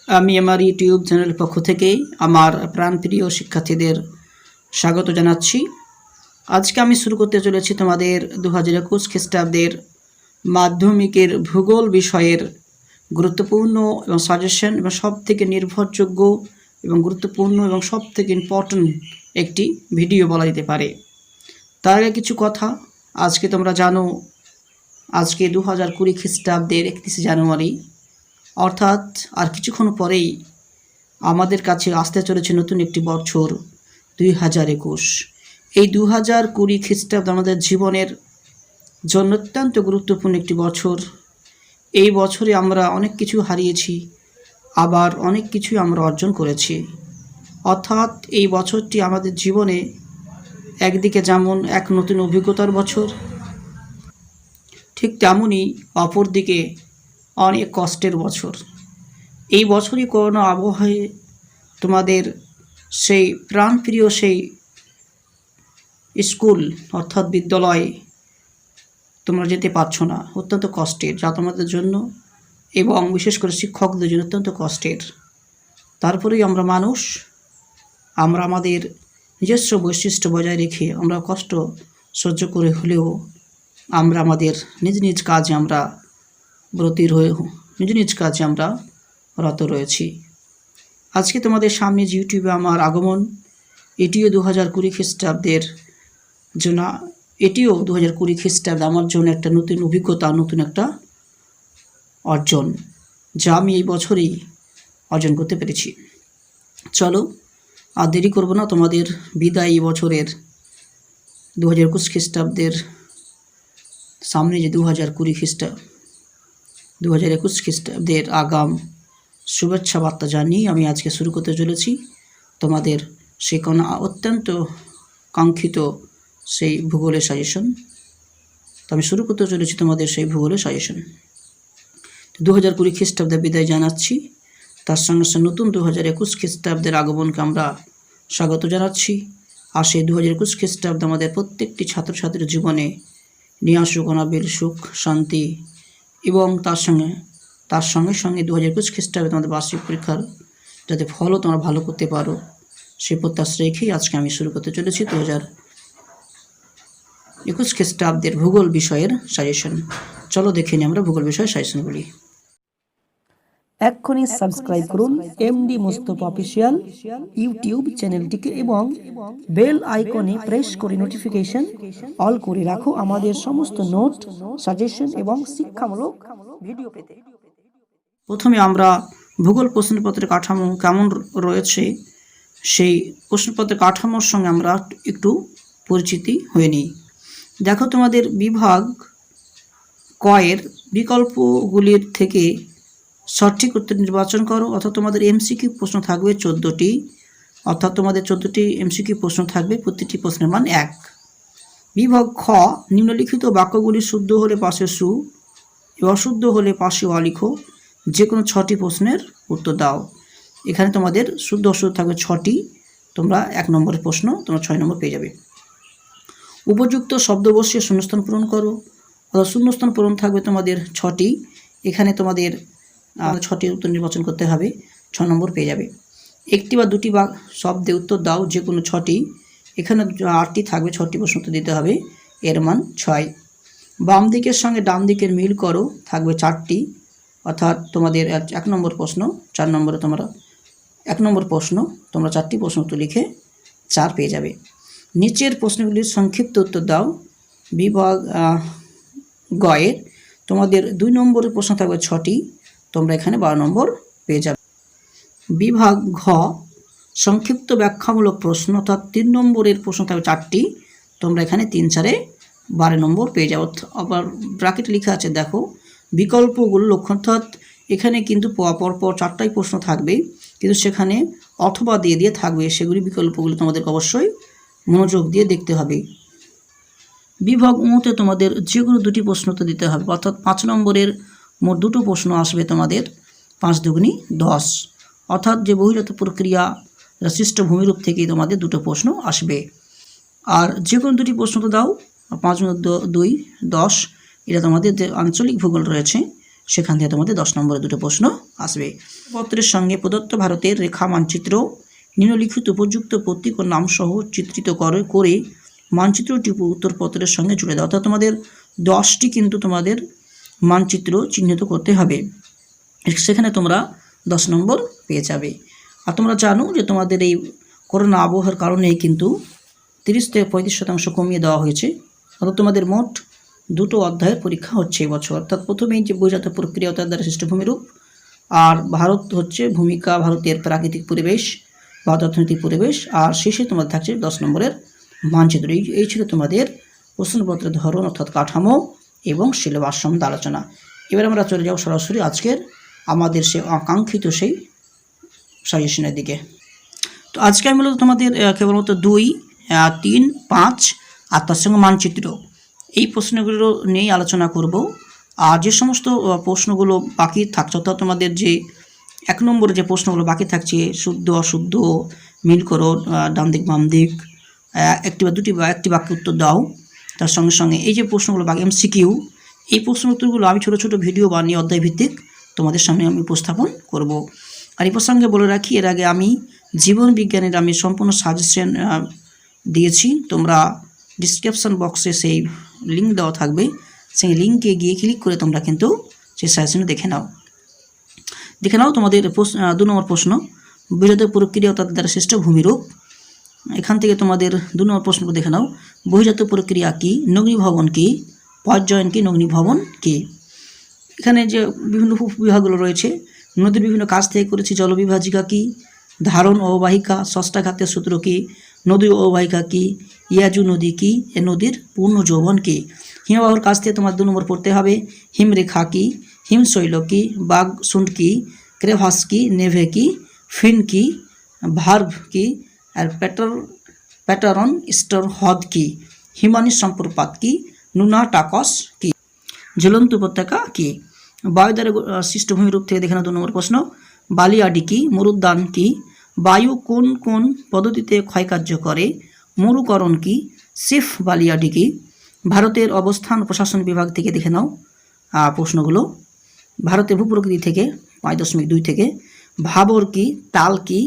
আমি আমার ইউটিউব চ্যানেলের পক্ষ থেকে আমার প্রাণপ্রিয় শিক্ষার্থীদের স্বাগত জানাচ্ছি। আজকে আমি শুরু করতে চলেছি তোমাদের 2021 খ্রিস্টাব্দের মাধ্যমিকের ভূগোল বিষয়ের গুরুত্বপূর্ণ এবং সাজেশন এবং সবথেকে নির্ভরযোগ্য এবং গুরুত্বপূর্ণ এবং সবথেকে ইম্পর্ট্যান্ট একটি ভিডিও বলা যেতে পারে। তার আগে কিছু কথা। আজকে তোমরা জানো, আজকে 2020 খ্রিস্টাব্দের 31 জানুয়ারি, অর্থাৎ আর কিছুক্ষণ পরেই আমাদের কাছে আসতে চলেছে নতুন একটি বছর 2021। এই 2020 খ্রিস্টাব্দ আমাদের জীবনের জন্য অত্যন্ত গুরুত্বপূর্ণ একটি বছর। এই বছরে আমরা অনেক কিছু হারিয়েছি, আবার অনেক কিছুই আমরা অর্জন করেছি। অর্থাৎ এই বছরটি আমাদের জীবনে একদিকে যেমন এক নতুন অভিজ্ঞতার বছর, ঠিক তেমনই অপরদিকে অনেক কষ্টের বছর। এই বছরই করোনা আবহাওয়ায় তোমাদের সেই প্রাণপ্রিয় সেই স্কুল অর্থাৎ বিদ্যালয়ে তোমরা যেতে পারছো না, অত্যন্ত কষ্টের, যা তোমাদের জন্য এবং বিশেষ করে শিক্ষকদের জন্য অত্যন্ত কষ্টের। তারপরেই আমরা মানুষ, আমরা আমাদের নিজস্ব বৈশিষ্ট্য বজায় রেখে আমরা কষ্ট সহ্য করে হলেও আমরা আমাদের নিজ নিজ কাজে আমরা নিজ নিজ কাজে আমরা রত রয়েছি। আজকে তোমাদের সামনে যে ইউটিউবে আমার আগমন, এটিও 2020 খ্রিস্টাব্দের জন্য, এটিও 2020 খ্রিস্টাব্দে আমার জন্য একটা নতুন অভিজ্ঞতা, নতুন একটা অর্জন, যা আমি এই বছরেই অর্জন করতে পেরেছি। চলো আর দেরি করবো না, তোমাদের বিদায় এই বছরের 2021 খ্রিস্টাব্দের সামনে যে 2021 খ্রিস্টাব্দের আগাম শুভেচ্ছা বার্তা জানিয়ে আমি আজকে শুরু করতে চলেছি তোমাদের সেই কোনো অত্যন্ত কাঙ্ক্ষিত সেই ভূগোলের সাজেশন। তো আমি শুরু করতে চলেছি তোমাদের সেই ভূগোলের সাজেশন। 2020 খ্রিস্টাব্দে বিদায় জানাচ্ছি, তার সঙ্গে সঙ্গে নতুন 2021 খ্রিস্টাব্দের আগমনকে আমরা স্বাগত জানাচ্ছি। আর সেই 2021 খ্রিস্টাব্দে আমাদের প্রত্যেকটি ছাত্রছাত্রীর জীবনে নিয়ে আসুক অনাবিল সুখ, শান্তি এবং তার সঙ্গে সঙ্গে 2021 খ্রিস্টাব্দে তোমাদের বার্ষিক পরীক্ষার যাতে ফলও তোমরা ভালো করতে পারো, সেই প্রত্যাশা রেখেই আজকে আমি শুরু করতে চলেছি 2021 খ্রিস্টাব্দের ভূগোল বিষয়ের সাজেশন। চলো দেখে নিই আমরা ভূগোল বিষয়ের সাজেশনগুলি। এক্ষুনি সাবস্ক্রাইব করুন এমডি মোস্তফা অফিসিয়াল ইউটিউব চ্যানেলটিকে এবং বেল আইকনে প্রেস করে নোটিফিকেশন অল করে রাখো আমাদের সমস্ত নোট, সাজেশন এবং শিক্ষামূলক ভিডিও পেতে। প্রথমে আমরা ভূগোল প্রশ্নপত্রের কাঠামো কেমন রয়েছে সেই প্রশ্নপত্রের কাঠামোর সঙ্গে আমরা একটু পরিচিতি হয়ে নিই। দেখো, তোমাদের বিভাগ কয়ের বিকল্পগুলির থেকে সঠিক উত্তর নির্বাচন করো। অর্থাৎ তোমাদের এমসিকিউ প্রশ্ন থাকবে 14টি, অর্থাৎ তোমাদের 14টি এমসিকিউ প্রশ্ন থাকবে, প্রতিটি প্রশ্নের মান 1। বিভাগ খ, নিম্নলিখিত বাক্যগুলি শুদ্ধ হলে পাশে সু এবং অশুদ্ধ হলে পাশে অ লিখো। যে কোনো 6টি প্রশ্নের উত্তর দাও। এখানে তোমাদের শুদ্ধ অশুদ্ধ থাকবে 6টি, তোমরা 1 নম্বরের প্রশ্ন তোমরা 6 নম্বর পেয়ে যাবে। উপযুক্ত শব্দ বসিয়ে শূন্যস্থান পূরণ করো। অর্থাৎ শূন্যস্থান পূরণ থাকবে তোমাদের 6টি, এখানে তোমাদের 6টির উত্তর নির্বাচন করতে হবে, 6 নম্বর পেয়ে যাবে। একটি বা দুটি বা শব্দে উত্তর দাও, যে কোনো 6টি, এখানে 8টি থাকবে, 6টি প্রশ্ন উত্তর দিতে হবে, এর মান 6। বাম দিকের সঙ্গে ডান দিকের মিল করো, থাকবে 4টি, অর্থাৎ তোমাদের 1 নম্বর প্রশ্ন 4 নম্বরে তোমরা 1 নম্বর প্রশ্ন তোমরা 4টি প্রশ্ন উত্তর লিখে 4 পেয়ে যাবে। নিচের প্রশ্নগুলির সংক্ষিপ্ত উত্তর দাও। বিভাগ গয়ের তোমাদের 2 নম্বরের প্রশ্ন থাকবে 6টি, তোমরা এখানে 12 নম্বর পেয়ে যাবে। বিভাগ ঘ, সংক্ষিপ্ত ব্যাখ্যামূলক প্রশ্ন, অর্থাৎ 3 নম্বরের প্রশ্ন থাকবে 4টি, তোমরা এখানে 3 4-এ 12 নম্বর পেয়ে যাও। আবার ব্র্যাকেট লেখা আছে, দেখো বিকল্পগুলো লক্ষ্য, অর্থাৎ এখানে কিন্তু পরপর 4টাই প্রশ্ন থাকবে, কিন্তু সেখানে অথবা দিয়ে থাকবে, সেগুলি বিকল্পগুলো তোমাদেরকে অবশ্যই মনোযোগ দিয়ে দেখতে হবে। বিভাগ উতে তোমাদের যে কোনো 2টি প্রশ্ন তো দিতে হবে, অর্থাৎ 5 নম্বরের মোট 2টো প্রশ্ন আসবে তোমাদের, 5 দুগুণী 10, অর্থাৎ যে বহিরাগত প্রক্রিয়া সৃষ্ট ভূমিরূপ থেকে তোমাদের 2টো প্রশ্ন আসবে। আর যে কোনো 2টি প্রশ্ন তো দাও, 5 × 2 = 10, এটা তোমাদের যে আঞ্চলিক ভূগোল রয়েছে সেখান থেকে তোমাদের 10 নম্বরে দুটো প্রশ্ন আসবে। পত্রের সঙ্গে প্রদত্ত ভারতের রেখা মানচিত্র নিম্নলিখিত উপযুক্ত প্রতীক ও নাম সহ চিত্রিত করে মানচিত্রটি উত্তরপত্রের সঙ্গে জুড়ে দাও। অর্থাৎ তোমাদের 10টি কিন্তু তোমাদের মানচিত্র চিহ্নিত করতে হবে, সেখানে তোমরা 10 নম্বর পেয়ে যাবে। আর তোমরা জানো যে তোমাদের এই করোনা আবহাওয়ার কারণে কিন্তু 30 থেকে 35% কমিয়ে দেওয়া হয়েছে। অর্থাৎ তোমাদের মোট 2টো অধ্যায়ের পরীক্ষা হচ্ছে এবছর। অর্থাৎ প্রথমেই যে বহির্জাত প্রক্রিয়া তার দ্বারা সৃষ্ট ভূমিরূপ, আর ভারত হচ্ছে ভূমিকা, ভারতের প্রাকৃতিক পরিবেশ, ভারত অর্থনৈতিক পরিবেশ, আর শেষে তোমাদের থাকছে 10 নম্বরের মানচিত্র। এই ছিল তোমাদের প্রশ্নপত্রের ধরন অর্থাৎ কাঠামো এবং সিলেবাস সম্বন্ধে আলোচনা। এবার আমরা চলে যাব সরাসরি আজকের আমাদের সেই আকাঙ্ক্ষিত সেই সাজেশনের দিকে। তো আজকে আমি মূলত তোমাদের কেবলমাত্র 2, 3, 5 আর তার সঙ্গে মানচিত্র এই প্রশ্নগুলো নিয়েই আলোচনা করব। আর যে সমস্ত প্রশ্নগুলো বাকি থাকছে, অর্থাৎ তোমাদের যে 1 নম্বরে যে প্রশ্নগুলো বাকি থাকছে, শুদ্ধ অশুদ্ধ মিল করো, ডান দিক বাম দিক, একটি বা দুটি বা একটি বাক্য উত্তর দাও, তার সঙ্গে সঙ্গে এই যে প্রশ্নগুলো বাকি এমসিকিউ, এই প্রশ্ন উত্তরগুলো আমি ছোটো ছোটো ভিডিও বানিয়ে অধ্যায় ভিত্তিক তোমাদের সামনে আমি উপস্থাপন করব। আর এই প্রসঙ্গে বলে রাখি, এর আগে আমি জীবন বিজ্ঞানের আমি সম্পূর্ণ সাজেশন দিয়েছি। তোমরা ডিসক্রিপশন বক্সে সেই লিঙ্ক দেওয়া থাকবে, সেই লিঙ্কে গিয়ে ক্লিক করে তোমরা কিন্তু সেই সাজেশন দেখে নাও। তোমাদের 2 নম্বর প্রশ্ন, বহির্জাত প্রক্রিয়া তার দ্বারা সৃষ্ট ভূমিরূপ। এখান থেকে তোমাদের 2 নম্বর প্রশ্নগুলো দেখে নাও। বহির্জাত প্রক্রিয়া কি, নগ্নিভবন কি, পর্যায়ন কি, নগ্নিভবন কি। এখানে যে বিভিন্ন উপবিভাগগুলো রয়েছে, নদীর বিভিন্ন কাজ থেকে করেছি, জলবিভাজিকা কি, ধারণ অববাহিকা, ষষ্ঠাঘাতের সূত্র কি, নদী অববাহিকা কি, ইয়াজু নদী কি, এ নদীর পূর্ণ যৌবন কি। হিমবাহর কাছ থেকে তোমার 2 নম্বর পড়তে হবে। হিমরেখা কি, হিমশৈল কি, বাগসুন্ড কি, ক্রেভাস কি, নেভে কি, ফিন কি, ভার্ভ কি, আর প্যাটারন স্টার হ্রদ কি, হিমানি সম্প্রপাত কি, নুনা টাকস কি, ঝুলন্ত উপত্যকা কি। বায়ু দ্বারা সৃষ্ট ভূমিরূপ থেকে দেখে নাও 2 নম্বর প্রশ্ন। বালিয়াডি কি, মরুদ্যান কি, বায়ু কোন কোন পদ্ধতিতে ক্ষয়কার্য করে, মরুকরণ কি, সিফ বালিয়াডি কি। ভারতের অবস্থান প্রশাসন বিভাগ থেকে দেখে নাও প্রশ্নগুলো। ভারতের ভূপ্রকৃতি থেকে 5.2 থেকে, ভাবর কি, তাল কি,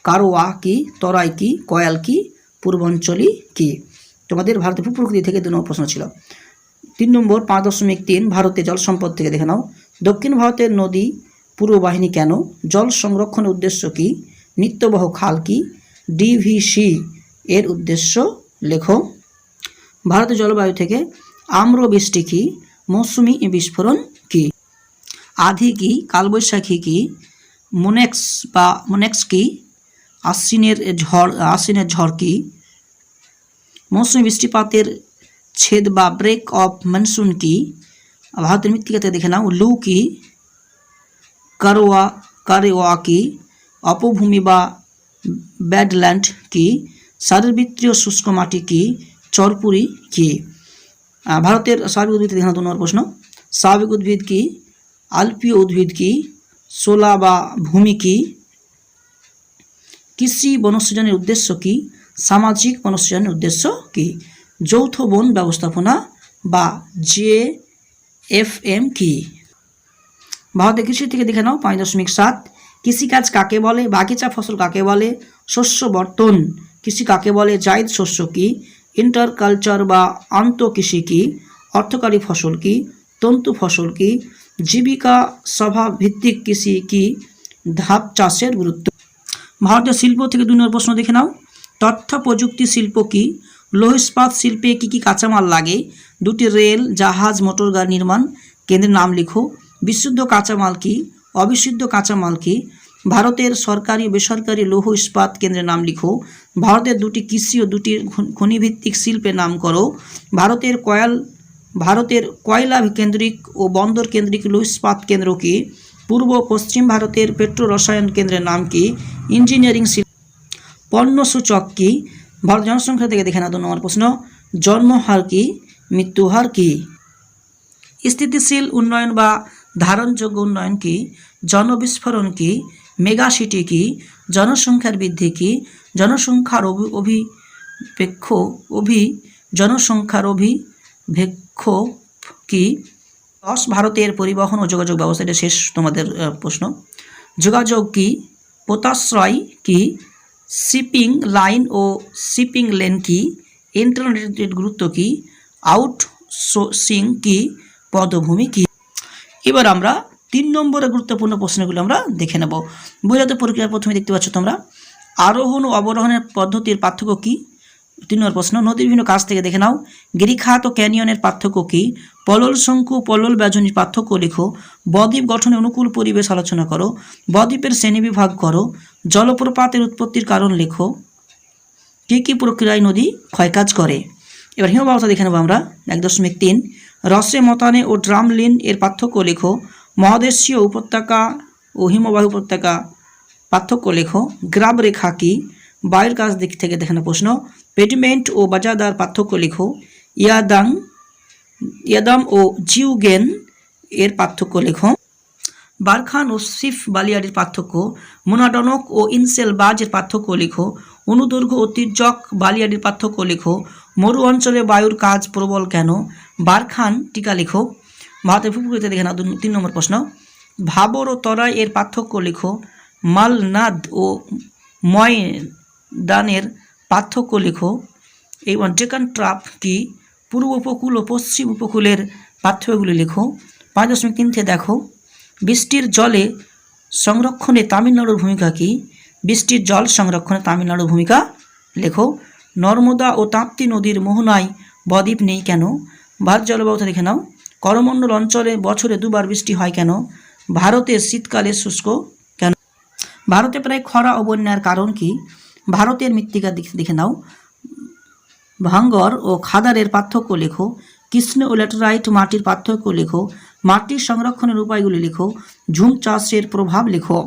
কারোয়া কি, তরাই কি, কয়াল কি, পূর্বাঞ্চলী কি। তোমাদের ভারতের ভূপ্রকৃতি থেকে 2 নম্বর প্রশ্ন ছিল। 3 নম্বর 5.3 ভারতের জল সম্পদ থেকে দেখে নাও। দক্ষিণ ভারতের নদী পূর্ব বাহিনী কেন, জল সংরক্ষণের উদ্দেশ্য কি, নিত্যবহ খাল কি, ডিভিসি এর উদ্দেশ্য লেখো। ভারতের জলবায়ু থেকে আম্র বৃষ্টি কি, মৌসুমি বিস্ফোরণ কি, আধি কি, কালবৈশাখী কি, মোনেক্স কি, আশ্বিনের ঝড় কি, মৌসুমি বৃষ্টিপাতের ছেদ বা ব্রেক অফ মনসুন কি। ভারতের মৃত্তিকাতে দেখে নাও। লু কি, কারেওয়া কি, অপভূমি বা ব্যাডল্যান্ড কি, শারীরবৃত্তীয় শুষ্ক মাটি কি, চরপুরি কি। ভারতের স্বাভাবিক উদ্ভিদ দেখে নাও 2 নম্বর প্রশ্ন। স্বাভাবিক উদ্ভিদ কি, আলপীয় উদ্ভিদ কি, শোলা বা ভূমি কি, কৃষি বনসৃজনের উদ্দেশ্য কি, সামাজিক বনসৃজনের উদ্দেশ্য কি, যৌথ বন ব্যবস্থাপনা বা JFM কি। ভারতের কৃষি থেকে দেখে নাও 5.7 কৃষিকাজ কাকে বলে, বাগিচা ফসল কাকে বলে, শস্য বর্তন কৃষি কাকে বলে, জায়দ শস্য কি, ইন্টারকালচার বা আন্তঃকৃষি কি, অর্থকারী ফসল কি, তন্তু ফসল কি, জীবিকা সভা ভিত্তিক কৃষি কি, ধাপ চাষের গুরুত্ব। ভারতীয় শিল্প থেকে 2 নম্বর প্রশ্ন দেখে নাও। তথ্য প্রযুক্তি শিল্প কি, লৌহ ইস্পাত শিল্পে কি কি কাঁচামাল লাগে, 2টি রেল, জাহাজ, মোটর গাড়ি নির্মাণ কেন্দ্রের নাম লিখো। বিশুদ্ধ কাঁচামাল কি, অবিশুদ্ধ কাঁচামাল কি। ভারতের সরকারি বেসরকারি লৌহ ইস্পাত কেন্দ্রের নাম লিখো। ভারতের 2টি কৃষি ও 2টি খনিভিত্তিক শিল্পের নাম করো। ভারতের কয়লা কেন্দ্রিক ও বন্দর কেন্দ্রিক লৌহ ইস্পাত কেন্দ্র কি। পূর্ব পশ্চিম ভারতের পেট্রো রসায়ন কেন্দ্রের নাম কি। ইঞ্জিনিয়ারিং শিল্প পণ্য সূচক কি। ভারত জনসংখ্যা থেকে দেখে না 2 নম্বর প্রশ্ন। জন্মহার কি, মৃত্যুহার কি। স্থিতিশীল উন্নয়ন বা ধারণযোগ্য উন্নয়ন কি, জনবিস্ফোরণ কি, মেগা সিটি কি, জনসংখ্যার বৃদ্ধি কি, জনসংখ্যার অভিক্ষেপ কি, 10 ভারতের পরিবহন ও যোগাযোগ ব্যবস্থা, এটা শেষ তোমাদের প্রশ্ন। যোগাযোগ কি? পোতাশ্রয় কি? শিপিং লাইন ও শিপিং লেন কি? ইন্টারনেটের গুরুত্ব কি? আউটসোর্সিং কি? পদভূমি কি? এবার আমরা 3 নম্বরের গুরুত্বপূর্ণ প্রশ্নগুলো আমরা দেখে নেব। বহিরাগত প্রক্রিয়ার প্রথমে দেখতে পাচ্ছ তোমরা, আরোহণ ও অবরোহণের পদ্ধতির পার্থক্য কি? 3 নম্বর প্রশ্ন। নদীর বিভিন্ন কাছ থেকে দেখে নাও। গিরিখাত ও ক্যানিয়নের পার্থক্য কি? পলল শঙ্কু পলল ব্যাজনীর পার্থক্য লেখো। বদ্বীপ গঠনে অনুকূল পরিবেশ আলোচনা করো। বদ্বীপের শ্রেণীবিভাগ করো। জলপ্রপাতের উৎপত্তির কারণ লেখো। কী কী প্রক্রিয়ায় নদী ক্ষয়কাজ করে? এবার হিমবাহ দেখে নেব আমরা। 1.3 রসে মতানে ও ড্রামলিন এর পার্থক্য লেখো। মহাদেশীয় উপত্যকা ও হিমবাহ উপত্যকা পার্থক্য লেখো। গ্রাব রেখা কি? বায়ুর কাছ দিক থেকে দেখানো প্রশ্ন। পেডিমেন্ট ও বাজাদার পার্থক্য লেখো। ইয়াদাম ও জিউগেন এর পার্থক্য লেখো। বারখান ও সিফ বালিয়াড়ির পার্থক্য। মোনাডনক ও ইনসেল বাজের পার্থক্য লেখো। অনুদৈর্ঘ্য ও তির্যক বালিয়াড়ির পার্থক্য লেখো। মরু অঞ্চলে বায়ুর কাজ প্রবল কেন? বারখান টিকা লেখো। ভারতের ভূপ্রকৃতি দেখে না। 3 নম্বর প্রশ্ন। ভাবর ও তরাই এর পার্থক্য লেখো। মালনাদ ও ময়দানের পার্থক্য লেখো। এই ডেকান ট্রাপ কি? পূর্ব উপকূল ও পশ্চিম উপকূলের পার্থক্যগুলি লেখো। 5.3 দেখো। বৃষ্টির জলে সংরক্ষণে তামিলনাড়ুর ভূমিকা কি? বৃষ্টির জল সংরক্ষণে তামিলনাড়ুর ভূমিকা লেখো। নর্মদা ও তাপ্তি নদীর মোহনায় বদ্বীপ নেই কেন? ভারত জলবায়ুতে দেখে নাও। করমণ্ডল অঞ্চলে বছরে 2 বার বৃষ্টি হয় কেন? ভারতের শীতকালে শুষ্ক কেন? ভারতে প্রায় খরা ও বন্যার কারণ কি? ভারতের মৃত্তিকার দিক দেখে নাও। ভাঙ্গর ও খাদারের পার্থক্য লেখো। কৃষ্ণ ও ল্যাটেরাইট মাটির পার্থক্য লেখো। মাটির সংরক্ষণের উপায়গুলি লেখো। ঝুম চাষের প্রভাব লেখো।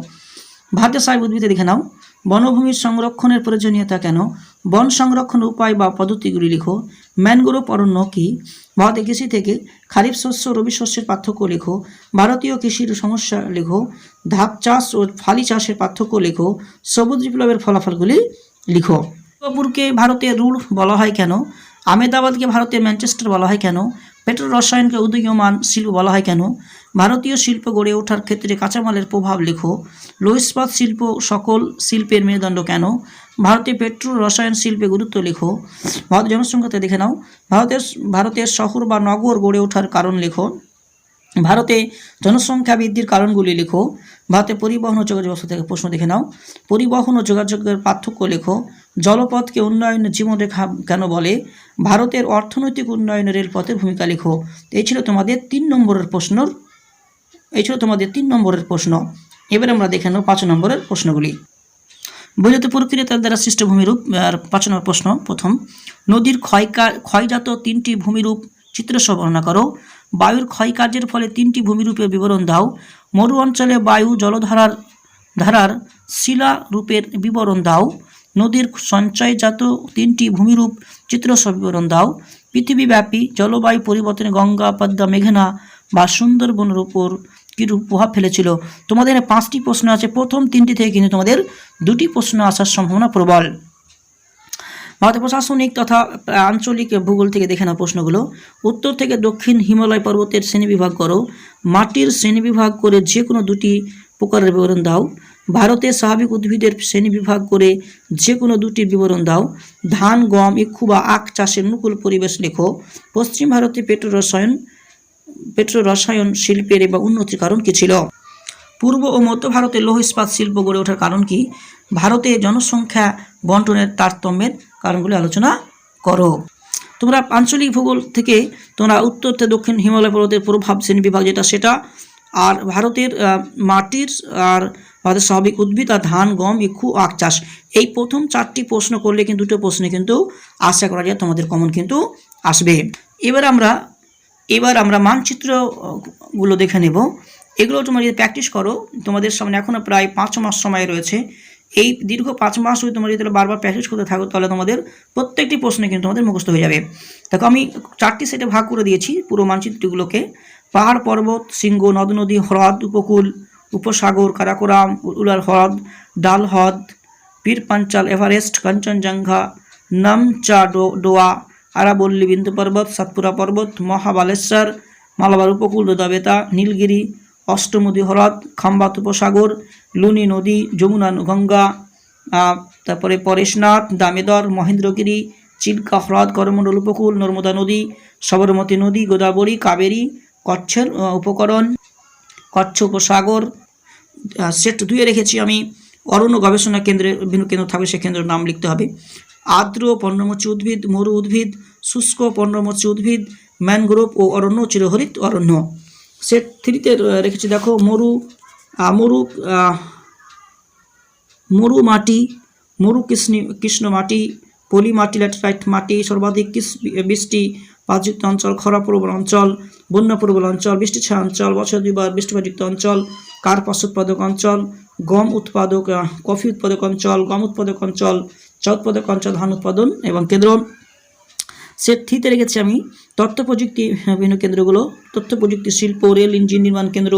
ভারতের স্বাভাবিক উদ্ভিদে দেখে নাও। বনভূমির সংরক্ষণের প্রয়োজনীয়তা কেন? বন সংরক্ষণের উপায় বা পদ্ধতিগুলি লেখো। ম্যানগ্রোভ অরণ্য কি? ভারতের কৃষি থেকে খারিফ শস্য রবি শস্যের পার্থক্য লেখো। ভারতীয় কৃষির সমস্যা লেখো। ধাপ চাষ ও ফালি চাষের পার্থক্য লেখো। সবুজ বিপ্লবের ফলাফলগুলি লিখো। সিঙ্গাপুরকে ভারতের রুড় বলা হয় কেন? আহমেদাবাদকে ভারতের ম্যানচেস্টার বলা হয় কেন? পেট্রো রসায়নকে উদীয়মান শিল্প বলা হয় কেন? ভারতীয় শিল্প গড়ে ওঠার ক্ষেত্রে কাঁচামালের প্রভাব লেখো। লৌহ ইস্পাত শিল্প সকল শিল্পের মেরুদণ্ড কেন? ভারতে পেট্রো রসায়ন শিল্পে গুরুত্ব লেখো। ভারতের জনসংখ্যাতে দেখে নাও। ভারতের শহর বা নগর গড়ে ওঠার কারণ লেখো। ভারতে জনসংখ্যা বৃদ্ধির কারণগুলি লেখো। ভারতে পরিবহন ও যোগাযোগ ব্যবস্থা থেকে প্রশ্ন দেখে নাও। পরিবহন ও যোগাযোগের পার্থক্য লেখো। জলপথকে উন্নয়নের জীবনরেখা কেন বলে? ভারতের অর্থনৈতিক উন্নয়নে রেলপথের ভূমিকা লেখো। এই ছিল তোমাদের 3 নম্বরের প্রশ্ন। এবার আমরা দেখে নেব 5 নম্বরের প্রশ্নগুলি। বহিরাগত প্রক্রিয়া তার দ্বারা সৃষ্ট ভূমিরূপ। আর 5 নম্বর প্রশ্ন। প্রথম, নদীর ক্ষয়জাত 3টি ভূমিরূপ চিত্রসহ বর্ণনা করো। বায়ুর ক্ষয়কার্যের ফলে 3টি ভূমিরূপের বিবরণ দাও। মরু অঞ্চলে বায়ু জলধারার শিলারূপের বিবরণ দাও। নদীর সঞ্চয়জাত 3টি ভূমিরূপ চিত্রসহ বিবরণ দাও। পৃথিবীব্যাপী জলবায়ু পরিবর্তনে গঙ্গা, পদ্মা, মেঘনা বা সুন্দরবনের উপর কীরূপ প্রভাব ফেলেছিল? তোমাদের 5টি প্রশ্ন আছে। প্রথম 3টি থেকে কিন্তু তোমাদের 2টি প্রশ্ন আসার সম্ভাবনা প্রবল। ভারতের প্রশাসনিক তথা আঞ্চলিক ভূগোল থেকে দেখে নাও প্রশ্নগুলো। উত্তর থেকে দক্ষিণ হিমালয় পর্বতের শ্রেণীবিভাগ করো। মাটির শ্রেণীবিভাগ করে যে কোনো 2টি প্রকারের বিবরণ দাও। ভারতের স্বাভাবিক উদ্ভিদের শ্রেণীবিভাগ করে যে কোনো 2টির বিবরণ দাও। ধান, গম, ইক্ষু বা আখ চাষের অনুকূল পরিবেশ লেখো। পশ্চিম ভারতে পেট্রো রসায়ন শিল্পের এবং উন্নতির কারণ কী ছিল? পূর্ব ও মধ্য ভারতে লৌহ ইস্পাত শিল্প গড়ে ওঠার কারণ কি? ভারতে জনসংখ্যা বন্টনের তারতম্যের কারণগুলি আলোচনা করো। তোমরা আঞ্চলিক ভূগোল থেকে তোমরা উত্তর থেকে দক্ষিণ হিমালয় পর্বতের প্রভাব শ্রেণীবিভাগ সেটা, আর ভারতের মাটির, আর ভারতের স্বাভাবিক উদ্ভিদ, আর ধান, গম, ইক্ষু, আখ চাষ, এই প্রথম 4টি প্রশ্ন করলে কিন্তু 2টো প্রশ্নে কিন্তু আশা করা যায় তোমাদের কমন কিন্তু আসবে। এবার আমরা মানচিত্রগুলো দেখে নেব। এগুলো তোমরা যদি প্র্যাকটিস করো, তোমাদের সামনে এখনও প্রায় 5 মাস সময় রয়েছে। এই দীর্ঘ 5 মাস যদি তোমরা যদি বারবার প্র্যাকটিস করতে থাকো, তাহলে তোমাদের প্রত্যেকটি প্রশ্নে কিন্তু তোমাদের মুখস্থ হয়ে যাবে। দেখো, আমি 4টি সেটে ভাগ করে দিয়েছি পুরো মানচিত্রগুলোকে। পাহাড়, পর্বত, শৃঙ্গ, নদ নদী, হ্রদ, উপকূল, উপসাগর, কারাকোরাম, উলার হ্রদ, ডাল হ্রদ, পীর পাঞ্চাল, এভারেস্ট, কাঞ্চনজঙ্ঘা, নামচাডোয়া, আরাবল্লী, বিন্দু পর্বত, সাতপুরা পর্বত, মহাবালেশ্বর, মালাবার উপকূল, রোদাবেতা, নীলগিরি, অষ্টমুদি হ্রদ, খাম্বাত উপসাগর, লুনি নদী, যমুনা, গঙ্গা, তারপরে পরেশনাথ, দামেদর, মহেন্দ্রগিরি, চিল্কা হ্রদ, করমণ্ডল উপকূল, নর্মদা নদী, সবরমতী নদী, গোদাবরী, কাবেরী, কচ্ছের উপকরণ, কচ্ছ উপসাগর। সেট 2-এ রেখেছি আমি অরণ্য গবেষণা কেন্দ্রের বিভিন্ন কেন্দ্র থাকবে, সে কেন্দ্রের নাম লিখতে হবে। আর্দ্র পর্ণমোচী উদ্ভিদ, মরু উদ্ভিদ, শুষ্ক পর্ণমোচী উদ্ভিদ, ম্যানগ্রোভ ও অরণ্য, চিরহরিত অরণ্য। সেট 3-তে রেখেছি দেখো মরু মাটি, মরু কৃষ্ণ মাটি, পলি মাটি, ল্যাটেরাইট মাটি, সর্বাধিক বৃষ্টি পাতযুক্ত অঞ্চল, খরা প্রবল অঞ্চল, বন্যা প্রবল অঞ্চল, বৃষ্টি ছায়া অঞ্চল, বছর 2বার বৃষ্টিপাতযুক্ত অঞ্চল, কার্পাস উৎপাদক অঞ্চল, গম উৎপাদক, কফি উৎপাদক অঞ্চল, গম উৎপাদক অঞ্চল, চা উৎপাদক অঞ্চল, ধান উৎপাদন এবং কেন্দ্র। সেট 3-তে রেখেছি আমি তথ্য প্রযুক্তি বিভিন্ন কেন্দ্রগুলো, তথ্য প্রযুক্তি শিল্প, রেল ইঞ্জিন নির্মাণ কেন্দ্র,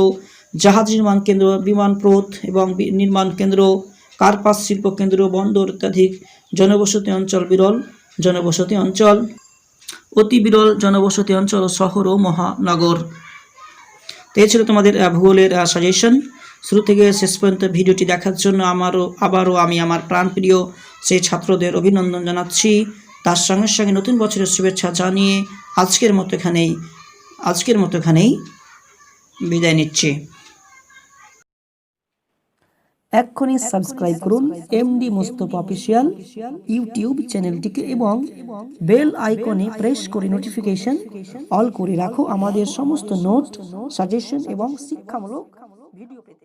জাহাজ নির্মাণ কেন্দ্র, বিমান পথ এবং নির্মাণ কেন্দ্র, কার্পাস শিল্প কেন্দ্র, বন্দর, অত্যাধিক জনবসতি অঞ্চল, বিরল জনবসতি অঞ্চল, অতি বিরল জনবসতি অঞ্চল, শহর ও মহানগর। তো এই ছিল তোমাদের ভূগোলের সাজেশন। শুরু থেকে শেষ পর্যন্ত ভিডিওটি দেখার জন্য আবারও আমি আমার প্রাণপ্রিয় সেই ছাত্রদের অভিনন্দন জানাচ্ছি। তার সঙ্গে সঙ্গে নতুন বছরের শুভেচ্ছা জানিয়ে আজকের মতো এখানেই বিদায় নিচ্ছি। এক্ষুনি সাবস্ক্রাইব করুন এমডি মোস্তফা অফিসিয়াল ইউটিউব চ্যানেলটিকে এবং বেল আইকনে প্রেস করে নোটিফিকেশন অল করে রাখো আমাদের সমস্ত নোট, সাজেশন এবং শিক্ষামূলক ভিডিও পেতে।